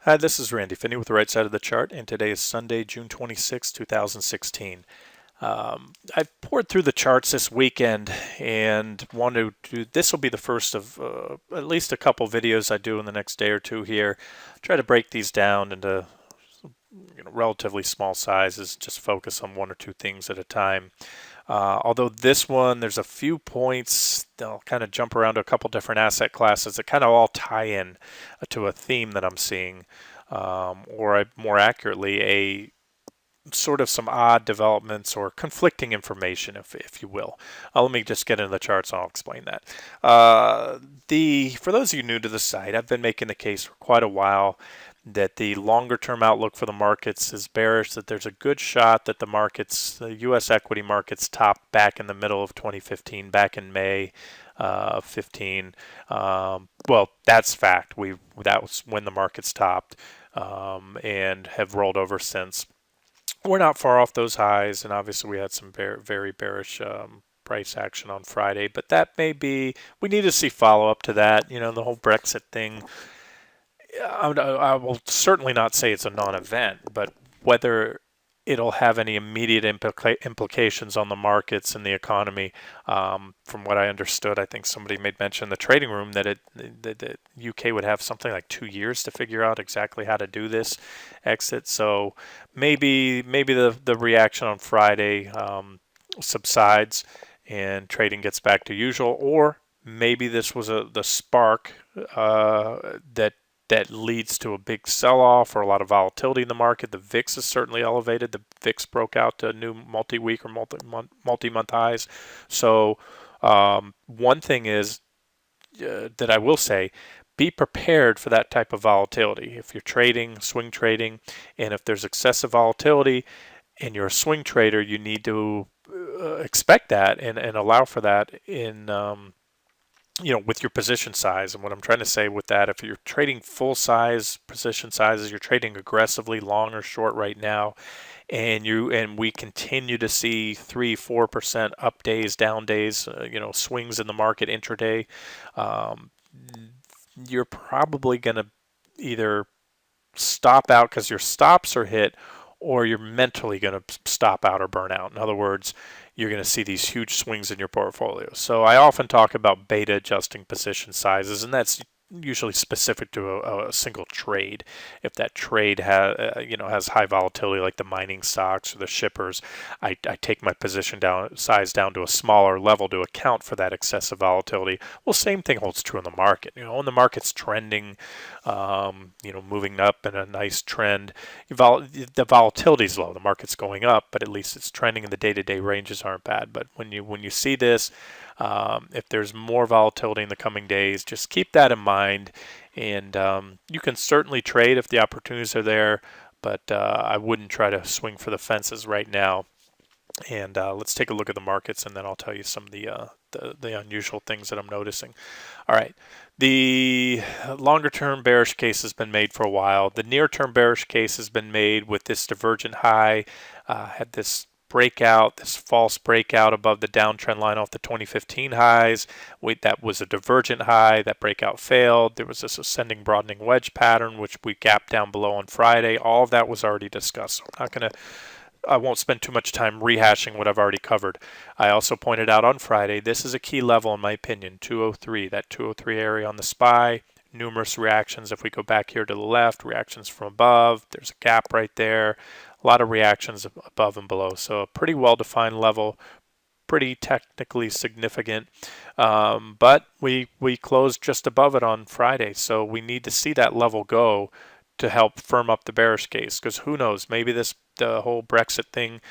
Hi, this is Randy Finney with the right side of the chart, and today is Sunday, June 26, 2016. I poured through the charts this weekend and wanted to, this will be the first of at least a couple videos I do in the next day or two here. Try to break these down into relatively small sizes, just focus on one or two things at a time. Although this one, there's a few points that'll kind of jump around to a couple different asset classes that kind of all tie in to a theme that I'm seeing, more accurately, a sort of some odd developments or conflicting information, if you will. Let me just get into the charts and I'll explain that. For those of you new to the site, I've been making the case for quite a while that the longer term outlook for the markets is bearish, that there's a good shot that the U.S. equity markets topped back in the middle of 2015, back in May 15. Well, that's fact. That was when the markets topped and have rolled over since. We're not far off those highs, and obviously we had some very bearish price action on Friday, but that may be, we need to see follow up to that. The whole Brexit thing, I will certainly not say it's a non-event, but whether it'll have any immediate implications on the markets and the economy. From what I understood, I think somebody made mention in the trading room that the UK would have something like 2 years to figure out exactly how to do this exit. So maybe the reaction on Friday subsides and trading gets back to usual, or maybe this was the spark that leads to a big sell-off or a lot of volatility in the market. The VIX is certainly elevated. The VIX broke out to new multi-week or multi-month highs. So one thing is that I will say, be prepared for that type of volatility. If you're trading, swing trading, and if there's excessive volatility and you're a swing trader, you need to expect that and allow for that in with your position size. And what I'm trying to say with that, if you're trading full size position sizes, you're trading aggressively long or short right now, and we continue to see 3-4% up days, down days, swings in the market intraday, you're probably going to either stop out because your stops are hit, or you're mentally going to stop out or burn out. In other words, you're going to see these huge swings in your portfolio. So I often talk about beta adjusting position sizes, and that's usually specific to a single trade. If that trade has high volatility, like the mining stocks or the shippers, I take my position size down to a smaller level to account for that excessive volatility. Well, same thing holds true in the market. When the market's trending, moving up in a nice trend, the volatility is low. The market's going up, but at least it's trending, and the day-to-day ranges aren't bad. But when you see this, if there's more volatility in the coming days, just keep that in mind. And you can certainly trade if the opportunities are there, but I wouldn't try to swing for the fences right now. And let's take a look at the markets, and then I'll tell you some of the unusual things that I'm noticing. All right. The longer-term bearish case has been made for a while. The near-term bearish case has been made with this divergent high. Had this false breakout above the downtrend line off the 2015 highs. That was a divergent high. That breakout failed. There was this ascending broadening wedge pattern, which we gapped down below on Friday. All of that was already discussed. So I won't spend too much time rehashing what I've already covered. I also pointed out on Friday, this is a key level in my opinion, 203. That 203 area on the SPY. Numerous reactions. If we go back here to the left, reactions from above. There's a gap right there. A lot of reactions above and below. So a pretty well-defined level, pretty technically significant. But we closed just above it on Friday. So we need to see that level go to help firm up the bearish case. Because who knows, maybe the whole Brexit thing,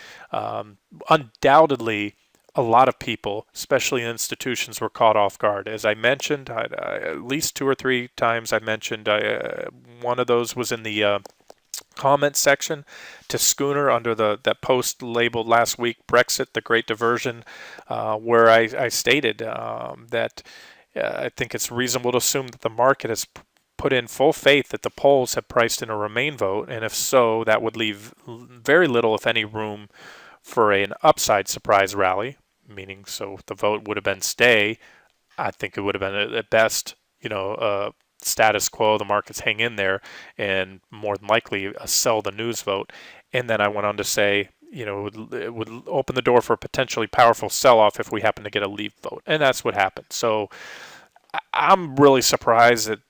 undoubtedly, a lot of people, especially institutions, were caught off guard. As I mentioned, at least 2 or 3 times I mentioned, one of those was in the comment section to Schooner under that post labeled last week, Brexit, the Great Diversion, where I stated that I think it's reasonable to assume that the market has put in full faith that the polls have priced in a Remain vote, and if so, that would leave very little, if any, room for an upside surprise rally, meaning so if the vote would have been stay, I think it would have been at best, status quo, the markets hang in there, and more than likely sell the news vote. And then I went on to say, it would open the door for a potentially powerful sell-off if we happen to get a leave vote, and that's what happened. So I'm really surprised that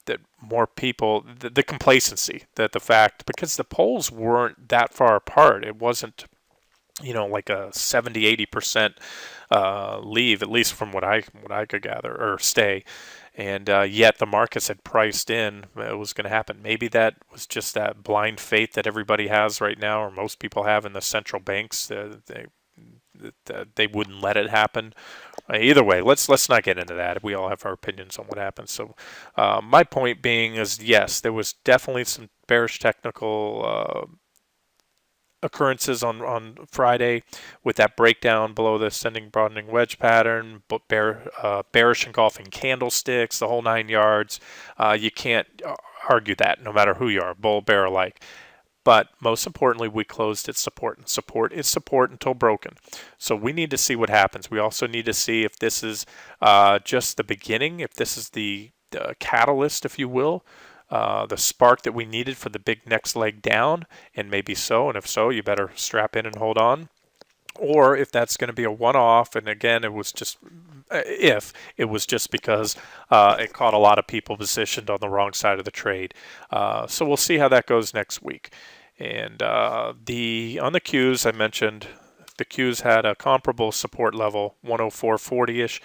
that more people, the complacency, that the fact, because the polls weren't that far apart. It wasn't like a 70-80% leave, at least from what I could gather, or stay. And yet the markets had priced in it was going to happen. Maybe that was just that blind faith that everybody has right now, or most people have in the central banks. They wouldn't let it happen. Either way, let's not get into that. We all have our opinions on what happens. So my point being is, yes, there was definitely some bearish technical occurrences on Friday with that breakdown below the ascending broadening wedge pattern, bearish engulfing candlesticks, the whole 9 yards. You can't argue that, no matter who you are, bull, bear alike. But most importantly, we closed at support, and support is support until broken. So we need to see what happens. We also need to see if this is just the beginning, if this is the catalyst, if you will, the spark that we needed for the big next leg down, and maybe so. And if so, you better strap in and hold on. Or if that's going to be a one-off, and again, it was just because it caught a lot of people positioned on the wrong side of the trade. So we'll see how that goes next week. And on the Qs, I mentioned the Qs had a comparable support level, 104.40-ish.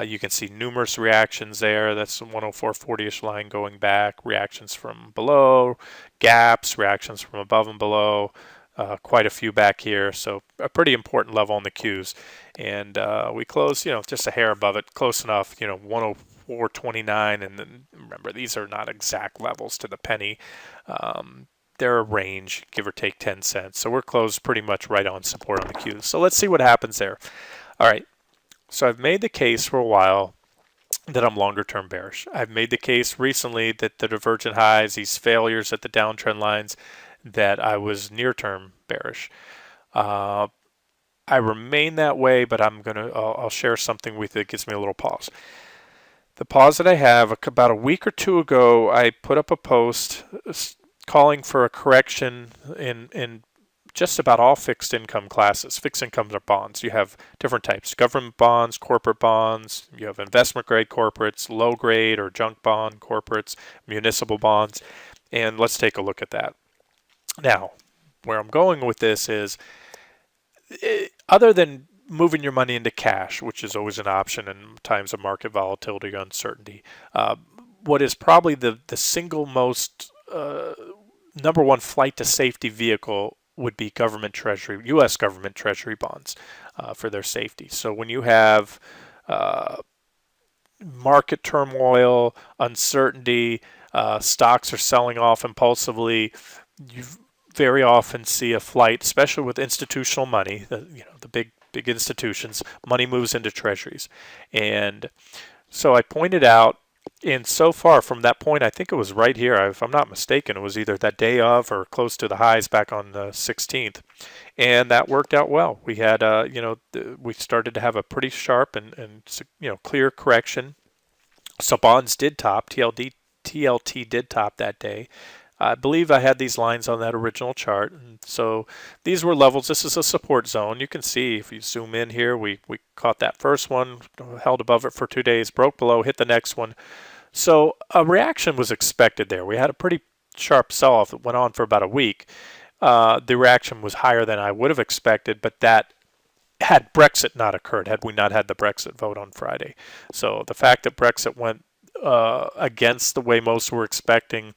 You can see numerous reactions there. That's 104.40-ish line going back, reactions from below, gaps, reactions from above and below. Quite a few back here, so a pretty important level on the Qs. And we closed, just a hair above it, close enough, 104.29. And then remember, these are not exact levels to the penny. They're a range, give or take 10 cents. So we're closed pretty much right on support on the Qs. So let's see what happens there. All right, so I've made the case for a while that I'm longer term bearish. I've made the case recently that the divergent highs, these failures at the downtrend lines, that I was near-term bearish. I remain that way, but I'll share something with you that gives me a little pause. The pause that I have, about a week or two ago, I put up a post calling for a correction in just about all fixed income classes. Fixed incomes are bonds. You have different types: government bonds, corporate bonds. You have investment grade corporates, low grade or junk bond corporates, municipal bonds. And let's take a look at that. Now, where I'm going with this is, other than moving your money into cash, which is always an option in times of market volatility or uncertainty, what is probably the single most number one flight to safety vehicle would be government treasury, U.S. government treasury bonds for their safety. So when you have market turmoil, uncertainty, stocks are selling off impulsively, you very often see a flight, especially with institutional money, the big institutions, money moves into treasuries. And so I pointed out, and so far from that point, I think it was right here, if I'm not mistaken, it was either that day of or close to the highs back on the 16th. And that worked out well. We had, we started to have a pretty sharp and clear correction. So bonds did top, TLT did top that day. I believe I had these lines on that original chart. And so these were levels. This is a support zone. You can see if you zoom in here, we caught that first one, held above it for 2 days, broke below, hit the next one. So a reaction was expected there. We had a pretty sharp sell-off that went on for about a week. The reaction was higher than I would have expected, but that had Brexit not occurred, had we not had the Brexit vote on Friday. So the fact that Brexit went against the way most were expecting,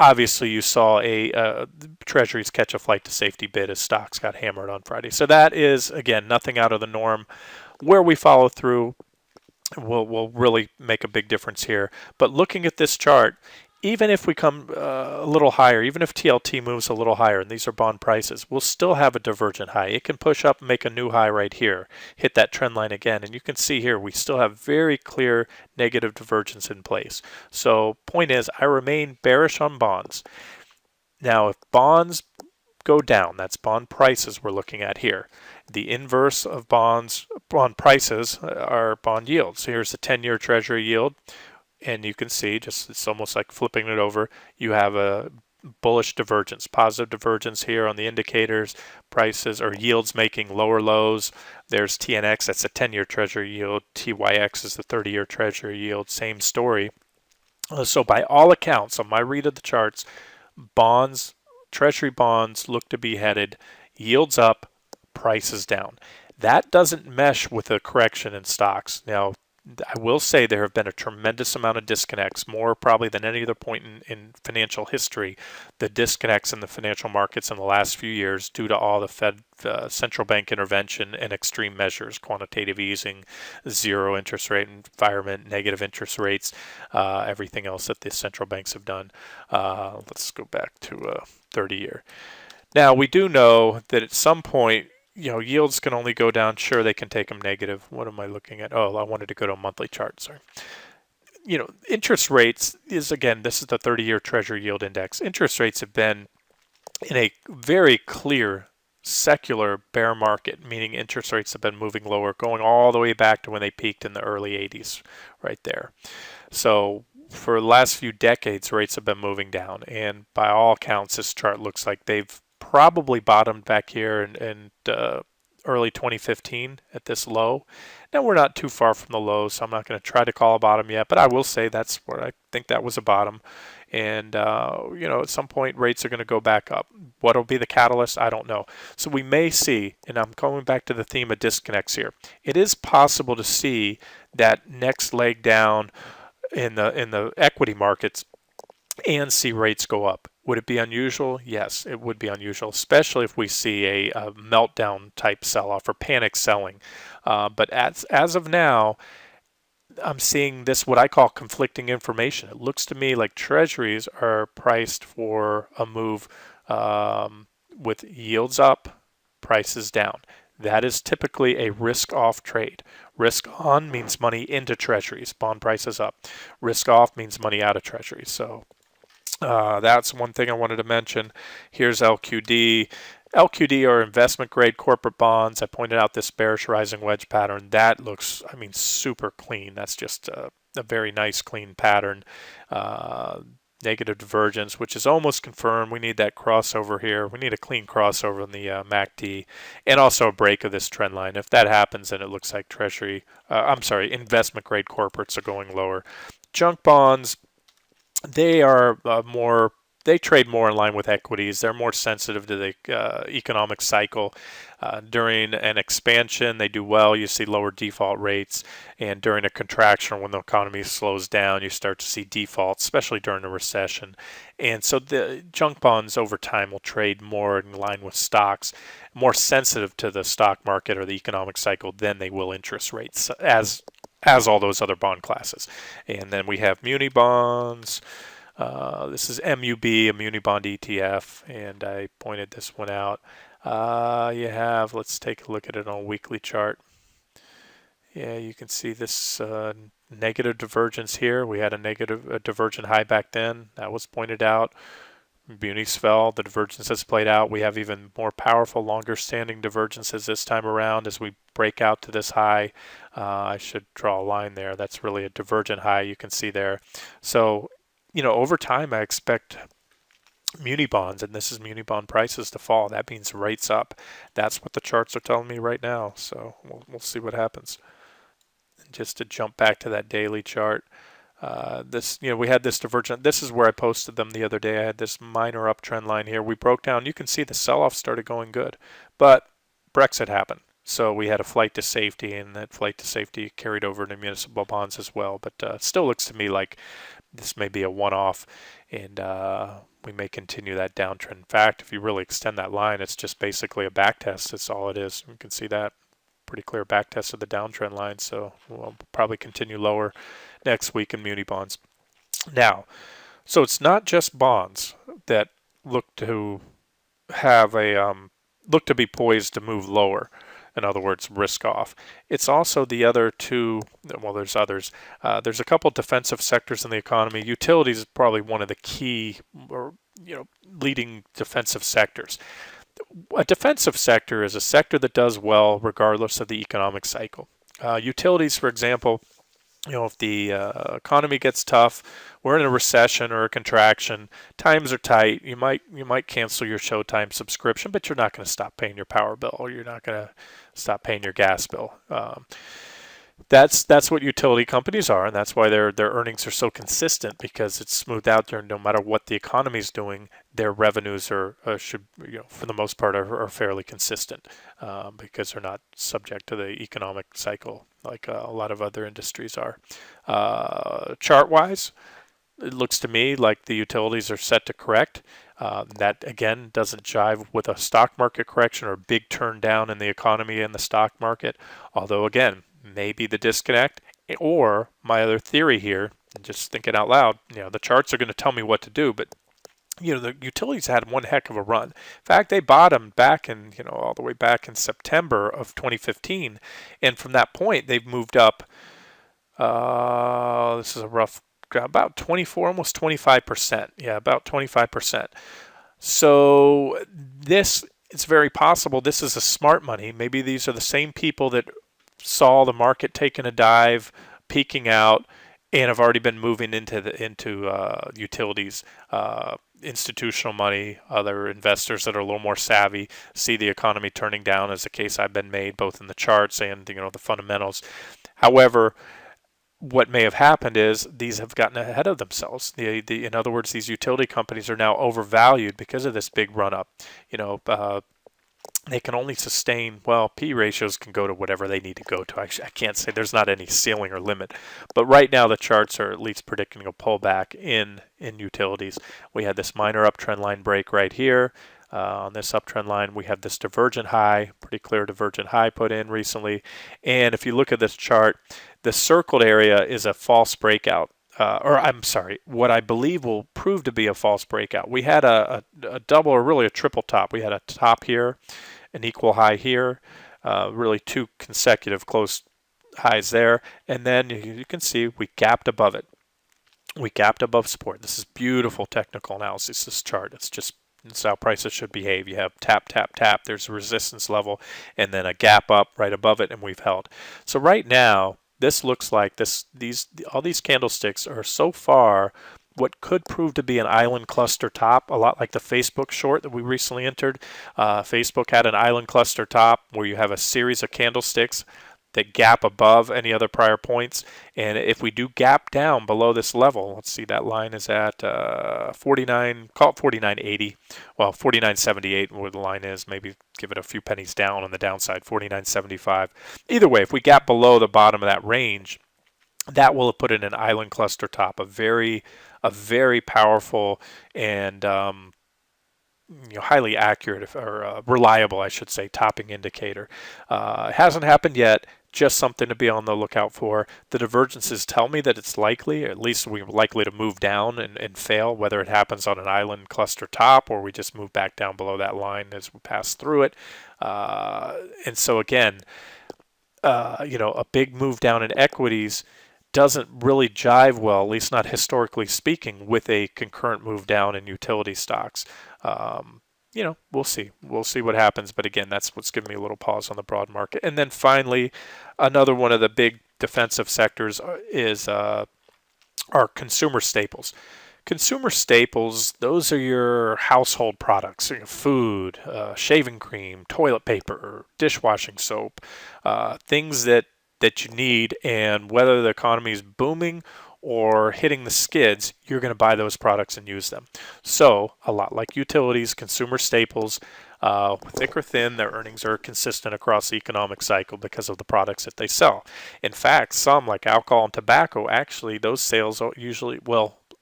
obviously you saw treasuries catch a flight to safety bid as stocks got hammered on Friday. So that is, again, nothing out of the norm. Where we follow through will really make a big difference here. But looking at this chart, even if we come a little higher, even if TLT moves a little higher, and these are bond prices, we'll still have a divergent high. It can push up and make a new high right here, hit that trend line again. And you can see here, we still have very clear negative divergence in place. So point is, I remain bearish on bonds. Now, if bonds go down, that's bond prices we're looking at here. The inverse of bond prices are bond yields. So here's the 10-year treasury yield. and you can see just it's almost like flipping it over. You have a bullish divergence, positive divergence here on the indicators, prices or yields making lower lows. There's TNX, that's a 10-year treasury yield. TYX is the 30-year treasury yield. Same story. So by all accounts, on my read of the charts, bonds, treasury bonds look to be headed yields up, prices down. That doesn't mesh with a correction in stocks. Now, I will say there have been a tremendous amount of disconnects, more probably than any other point in financial history. The disconnects in the financial markets in the last few years due to all the Fed central bank intervention and extreme measures, quantitative easing, zero interest rate environment, negative interest rates, everything else that the central banks have done. Let's go back to 30-year. Now, we do know that at some point, yields can only go down. Sure, they can take them negative. What am I looking at? Oh, I wanted to go to a monthly chart. Sorry. Interest rates is, again, this is the 30-year Treasury yield index. Interest rates have been in a very clear secular bear market, meaning interest rates have been moving lower, going all the way back to when they peaked in the early 80s, right there. So for the last few decades, rates have been moving down. And by all accounts, this chart looks like they've probably bottomed back here in early 2015 at this low. Now we're not too far from the low, so I'm not going to try to call a bottom yet, but I will say that's where I think that was a bottom. And, at some point rates are going to go back up. What will be the catalyst? I don't know. So we may see, and I'm going back to the theme of disconnects here. It is possible to see that next leg down in the equity markets and see rates go up. Would it be unusual? Yes, it would be unusual, especially if we see a meltdown type sell-off or panic selling. But as of now, I'm seeing this, what I call conflicting information. It looks to me like treasuries are priced for a move with yields up, prices down. That is typically a risk-off trade. Risk on means money into treasuries, bond prices up. Risk off means money out of treasuries. So that's one thing I wanted to mention. Here's LQD. LQD are investment grade corporate bonds. I pointed out this bearish rising wedge pattern. That looks, super clean. That's just a very nice clean pattern. Negative divergence, which is almost confirmed. We need that crossover here. We need a clean crossover in the MACD and also a break of this trend line. If that happens, then it looks like investment grade corporates are going lower. Junk bonds, they are they trade more in line with equities. They're more sensitive to the economic cycle. During an expansion, they do well. You see lower default rates. And during a contraction, when the economy slows down, you start to see defaults, especially during a recession. And so the junk bonds over time will trade more in line with stocks, more sensitive to the stock market or the economic cycle than they will interest rates, as all those other bond classes. And then we have muni bonds. This is MUB, a muni bond ETF, and I pointed this one out. Let's take a look at it on a weekly chart. Yeah, you can see this negative divergence here. We had a divergent high back then. That was pointed out. Munis fell. The divergence has played out. We have even more powerful, longer standing divergences this time around as we break out to this high. I should draw a line there. That's really a divergent high you can see there. So, over time, I expect muni bonds, and this is muni bond prices, to fall. That means rates up. That's what the charts are telling me right now. So we'll see what happens. And just to jump back to that daily chart, we had this divergent. This is where I posted them the other day. I had this minor uptrend line here. We broke down. You can see the sell-off started going good, but Brexit happened. So we had a flight to safety, and that flight to safety carried over to municipal bonds as well. But it still looks to me like this may be a one-off, and we may continue that downtrend. In fact, if you really extend that line, it's just basically a back test. That's all it is. You can see that pretty clear back test of the downtrend line. So we'll probably continue lower next week in muni bonds. Now, so it's not just bonds that look to have look to be poised to move lower. In other words, risk off. It's also the other two, well, there's others. There's a couple defensive sectors in the economy. Utilities is probably one of the key or leading defensive sectors. A defensive sector is a sector that does well regardless of the economic cycle. Utilities, for example, If the economy gets tough, we're in a recession or a contraction, times are tight. You might cancel your Showtime subscription, but you're not going to stop paying your power bill, or you're not going to stop paying your gas bill. That's what utility companies are, and that's why their earnings are so consistent, because it's smoothed out there. No matter what the economy is doing, their revenues should, for the most part, are fairly consistent, because they're not subject to the economic cycle like a lot of other industries are. Chart wise, it looks to me like the utilities are set to correct. That again doesn't jive with a stock market correction or a big turn down in the economy and the stock market. Although again, maybe the disconnect, or my other theory here, and just thinking out loud, the charts are going to tell me what to do, but the utilities had one heck of a run. In fact, they bottomed back in, all the way back in September of 2015, and from that point they've moved up. This is a rough, about 24, almost 25%. Yeah, about 25%. So it's very possible this is a smart money. Maybe these are the same people that saw the market taking a dive, peaking out, and have already been moving into utilities. Institutional money, other investors that are a little more savvy, see the economy turning down, as a case I've been made both in the charts and the fundamentals. However, what may have happened is these have gotten ahead of themselves. In other words, these utility companies are now overvalued because of this big run up. They can only sustain, well, P ratios can go to whatever they need to go to. Actually, I can't say, there's not any ceiling or limit. But right now the charts are at least predicting a pullback in utilities. We had this minor uptrend line break right here. On this uptrend line, we have this divergent high, pretty clear divergent high put in recently. And if you look at this chart, the circled area is a false breakout. Or I'm sorry, what I believe will prove to be a false breakout. We had a double, or really a triple top. We had a top here, an equal high here, really two consecutive close highs there, and then you can see we gapped above it. We gapped above support. This is beautiful technical analysis, this chart. It's how prices should behave. You have tap, tap, tap, there's a resistance level, and then a gap up right above it, and we've held. So right now, this looks like all these candlesticks are so far what could prove to be an island cluster top, a lot like the Facebook short that we recently entered. Facebook had an island cluster top where you have a series of candlesticks that gap above any other prior points. And if we do gap down below this level, let's see, that line is at 49, call it 49.80. Well, 49.78 where the line is. Maybe give it a few pennies down on the downside, 49.75. Either way, if we gap below the bottom of that range, that will have put in an island cluster top, a very powerful and highly accurate, or reliable, I should say, topping indicator. It hasn't happened yet. Just something to be on the lookout for. The divergences tell me that it's likely, at least we're likely to move down and fail, whether it happens on an island cluster top or we just move back down below that line as we pass through it. And so again, a big move down in equities doesn't really jive well, at least not historically speaking, with a concurrent move down in utility stocks. We'll see. We'll see what happens. But again, that's what's giving me a little pause on the broad market. And then finally, another one of the big defensive sectors is our consumer staples. Consumer staples, those are your household products, food, shaving cream, toilet paper, dishwashing soap, things that you need, and whether the economy is booming or hitting the skids, you're going to buy those products and use them. So a lot like utilities, consumer staples, thick or thin, their earnings are consistent across the economic cycle because of the products that they sell. In fact, some like alcohol and tobacco, actually those sales usually,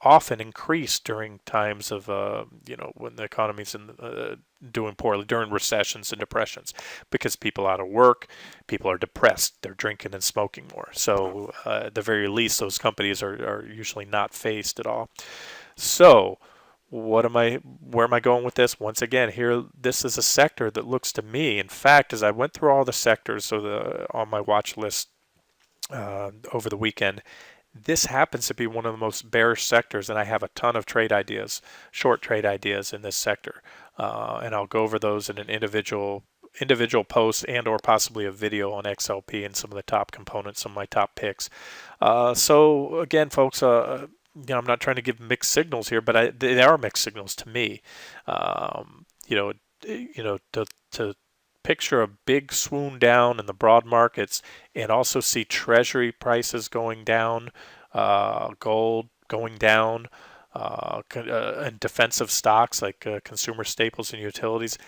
often increase during times of when the economy's doing poorly, during recessions and depressions, because people out of work, people are depressed, they're drinking and smoking more. So at the very least, those companies are usually not faced at all. So where am I going with this? Once again, here, this is a sector that looks to me, in fact, as I went through all the sectors on my watch list over the weekend, this happens to be one of the most bearish sectors, and I have a ton of trade ideas, short trade ideas in this sector. And I'll go over those in an individual individual posts and or possibly a video on XLP and some of the top components, some of my top picks. So again, folks, I'm not trying to give mixed signals here, but they are mixed signals to me. To picture a big swoon down in the broad markets and also see treasury prices going down, gold going down, and defensive stocks like consumer staples and utilities.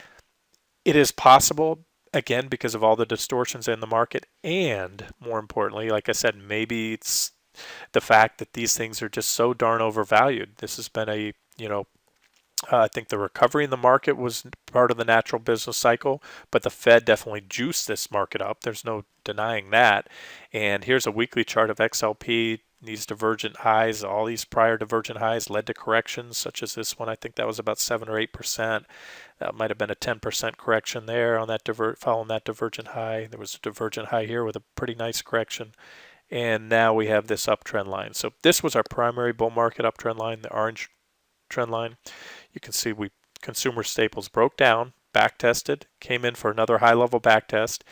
It is possible, again, because of all the distortions in the market, and more importantly, like I said, maybe it's the fact that these things are just so darn overvalued. This has been I think the recovery in the market was part of the natural business cycle, but the Fed definitely juiced this market up. There's no denying that. And here's a weekly chart of XLP. These divergent highs, all these prior divergent highs led to corrections, such as this one. I think that was about 7 or 8%. That might have been a 10% correction there on that following that divergent high. There was a divergent high here with a pretty nice correction. And now we have this uptrend line. So this was our primary bull market uptrend line, the orange trend line. You can see consumer staples broke down, back tested, came in for another high level back test.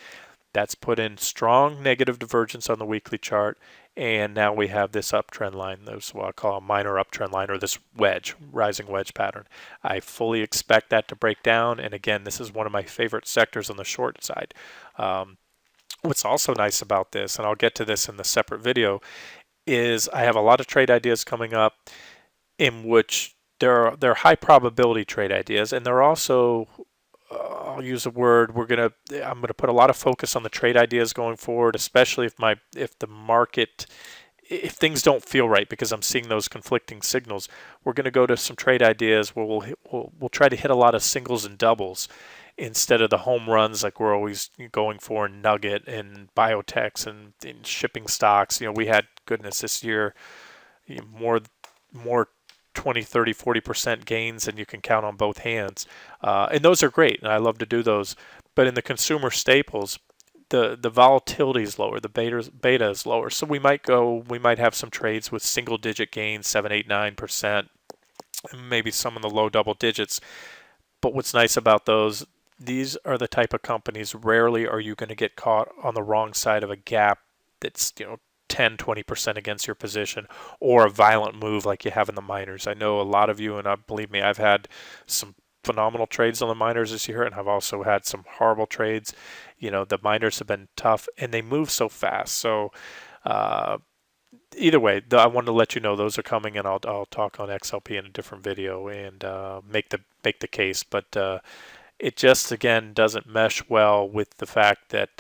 That's put in strong negative divergence on the weekly chart, and now we have this uptrend line. This is what I call a minor uptrend line, or this rising wedge pattern. I fully expect that to break down, and again, this is one of my favorite sectors on the short side. What's also nice about this, and I'll get to this in the separate video, is I have a lot of trade ideas coming up in which they're high probability trade ideas, and they're also I'll use a word. I'm gonna put a lot of focus on the trade ideas going forward, especially if the market, if things don't feel right, because I'm seeing those conflicting signals. We're gonna go to some trade ideas where we'll try to hit a lot of singles and doubles instead of the home runs like we're always going for in Nugget and biotechs and in shipping stocks. We had, goodness, this year more 20, 30, 40% gains and you can count on both hands. And those are great, and I love to do those. But in the consumer staples, the volatility is lower, the beta is lower. So we might have some trades with single digit gains, 7, 8, 9%, maybe some in the low double digits. But what's nice about those, these are the type of companies, rarely are you going to get caught on the wrong side of a gap that's 10, 20% against your position, or a violent move like you have in the miners. I know a lot of you, and believe me, I've had some phenomenal trades on the miners this year, and I've also had some horrible trades. The miners have been tough, and they move so fast. So either way, I wanted to let you know those are coming, and I'll talk on XLP in a different video and make the case. But it just, again, doesn't mesh well with the fact that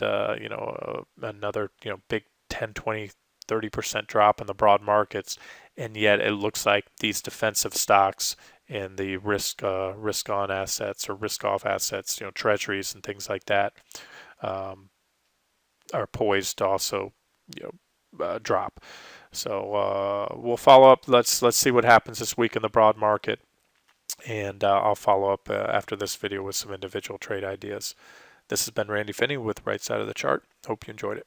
another big 10, 20, 30% drop in the broad markets, and yet it looks like these defensive stocks and the risk on assets or risk off assets, treasuries and things like that, are poised to also drop. So we'll follow up. Let's see what happens this week in the broad market, and I'll follow up after this video with some individual trade ideas. This has been Randy Finney with Right Side of the Chart. Hope you enjoyed it.